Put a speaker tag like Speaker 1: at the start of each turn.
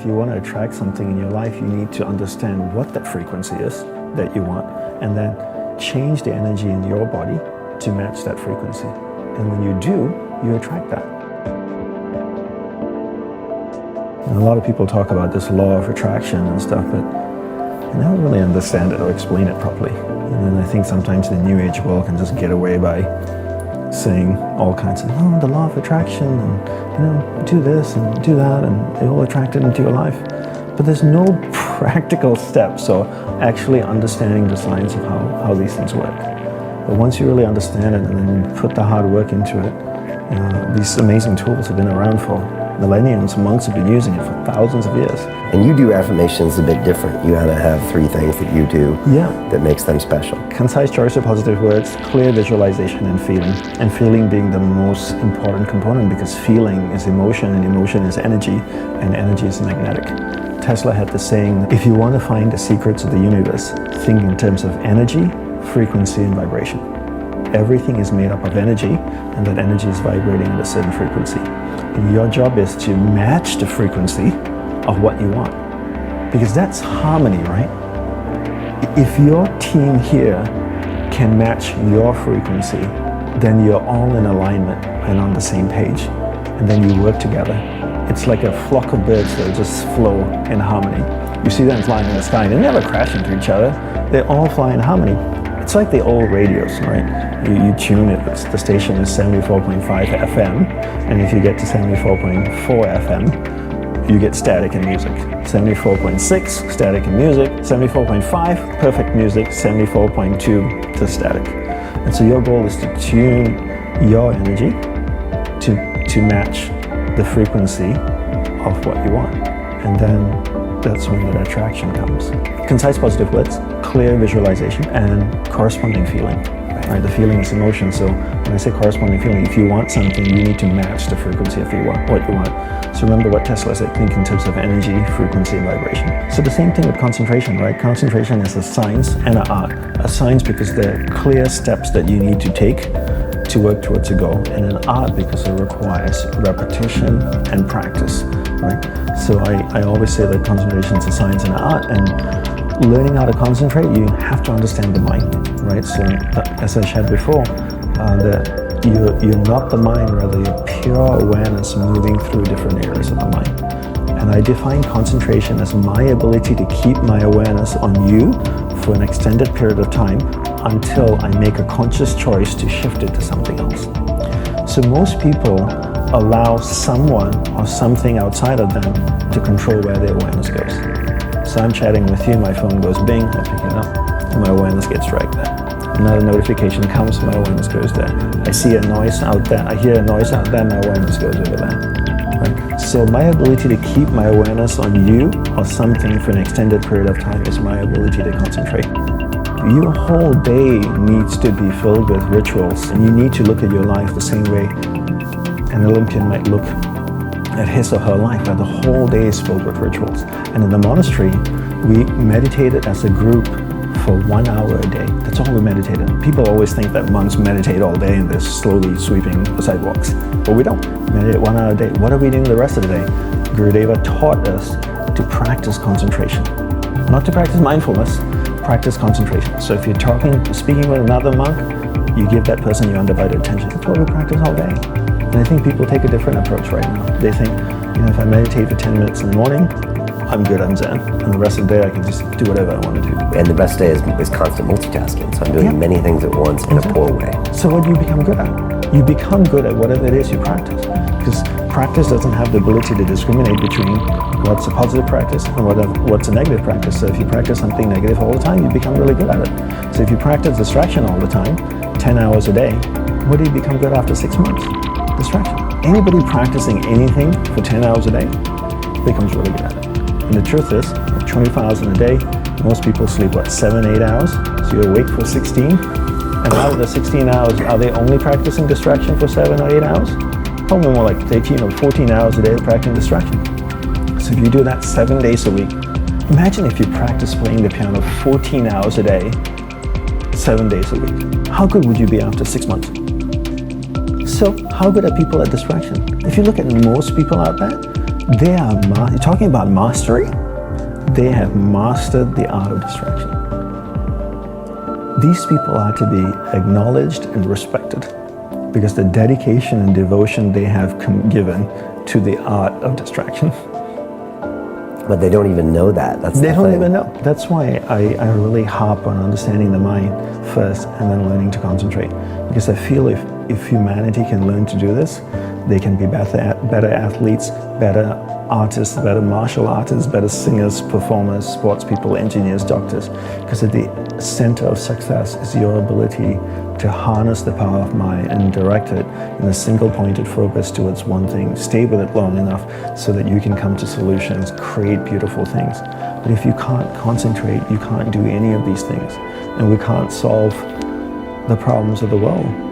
Speaker 1: If you want to attract something in your life, you need to understand what that frequency is that you want, and then change the energy in your body to match that frequency. And when you do, you attract that. And a lot of people talk about this law of attraction and stuff, but I never really understand it or explain it properly. And then I think sometimes the New Age world can just get away by saying all kinds of, the law of attraction, and do this and do that, and it will attract it into your life. But there's no practical steps or actually understanding the science of how these things work. But once you really understand it and then you put the hard work into it, these amazing tools have been around for millenniums. Monks have been using it for thousands of years.
Speaker 2: And you do affirmations a bit different. You kind of have 3 things that you do that makes them special.
Speaker 1: Concise choice of positive words, clear visualization, and feeling. And feeling being the most important component, because feeling is emotion, and emotion is energy, and energy is magnetic. Tesla had the saying, if you want to find the secrets of the universe, think in terms of energy, frequency, and vibration. Everything is made up of energy, and that energy is vibrating at a certain frequency. And your job is to match the frequency of what you want. Because that's harmony, right? If your team here can match your frequency, then you're all in alignment and on the same page. And then you work together. It's like a flock of birds that just flow in harmony. You see them flying in the sky, they never crash into each other. They all fly in harmony. It's like the old radios, right? You tune it, the station is 74.5 FM, and if you get to 74.4 FM, you get static and music. 74.6, static and music. 74.5, perfect music. 74.2, just static. And so your goal is to tune your energy to match the frequency of what you want. And then that's when that attraction comes. Concise positive words, clear visualization, and corresponding feeling. Right? The feeling is emotion, so when I say corresponding feeling, if you want something, you need to match the frequency of what you want. So remember what Tesla said, think in terms of energy, frequency, and vibration. So the same thing with concentration, right? Concentration is a science and an art. A science because there are clear steps that you need to take to work towards a goal, and an art because it requires repetition and practice, right? So I always say that concentration is a science and an art, and learning how to concentrate, you have to understand the mind, right? So as I shared before, that you're not the mind, rather you're pure awareness moving through different areas of the mind. And I define concentration as my ability to keep my awareness on you for an extended period of time until I make a conscious choice to shift it to something else. So most people allow someone or something outside of them to control where their awareness goes. So I'm chatting with you, my phone goes bing, I pick it up, and my awareness gets dragged there. Another notification comes, my awareness goes there. I see a noise out there, I hear a noise out there, my awareness goes over there. Right? So my ability to keep my awareness on you or something for an extended period of time is my ability to concentrate. Your whole day needs to be filled with rituals, and you need to look at your life the same way an Olympian might look at his or her life, where the whole day is filled with rituals. And in the monastery, we meditated as a group for 1 hour a day. That's all we meditated. People always think that monks meditate all day and they're slowly sweeping the sidewalks. But we don't. We meditate 1 hour a day. What are we doing the rest of the day? Gurudeva taught us to practice concentration. Not to practice mindfulness, practice concentration. So if you're speaking with another monk, you give that person your undivided attention. That's what we practice all day. And I think people take a different approach right now. They think, if I meditate for 10 minutes in the morning, I'm good, I'm zen. And the rest of the day I can just do whatever I want to do.
Speaker 2: And the best day is constant multitasking. So I'm doing many things at once in a poor way.
Speaker 1: So what do you become good at? You become good at whatever it is you practice. Because practice doesn't have the ability to discriminate between what's a positive practice and what's a negative practice. So if you practice something negative all the time, you become really good at it. So if you practice distraction all the time, 10 hours a day, what do you become good after 6 months? Distraction. Anybody practicing anything for 10 hours a day becomes really good at it. And the truth is, 24 hours in a day, most people sleep, 7, 8 hours? So you're awake for 16. And out of the 16 hours, are they only practicing distraction for 7 or 8 hours? Probably more like 18 or 14 hours a day of practicing distraction. So if you do that 7 days a week, imagine if you practice playing the piano 14 hours a day, 7 days a week. How good would you be after 6 months? So how good are people at distraction? If you look at most people out there, They are, you're talking about mastery? They have mastered the art of distraction. These people are to be acknowledged and respected because the dedication and devotion they have given to the art of distraction.
Speaker 2: But they don't even know that.
Speaker 1: They don't even know. That's why I really harp on understanding the mind first and then learning to concentrate. Because I feel if humanity can learn to do this, they can be better athletes, better artists, better martial artists, better singers, performers, sports people, engineers, doctors. Because at the center of success is your ability to harness the power of mind and direct it in a single pointed focus towards one thing. Stay with it long enough so that you can come to solutions, create beautiful things. But if you can't concentrate, you can't do any of these things. And we can't solve the problems of the world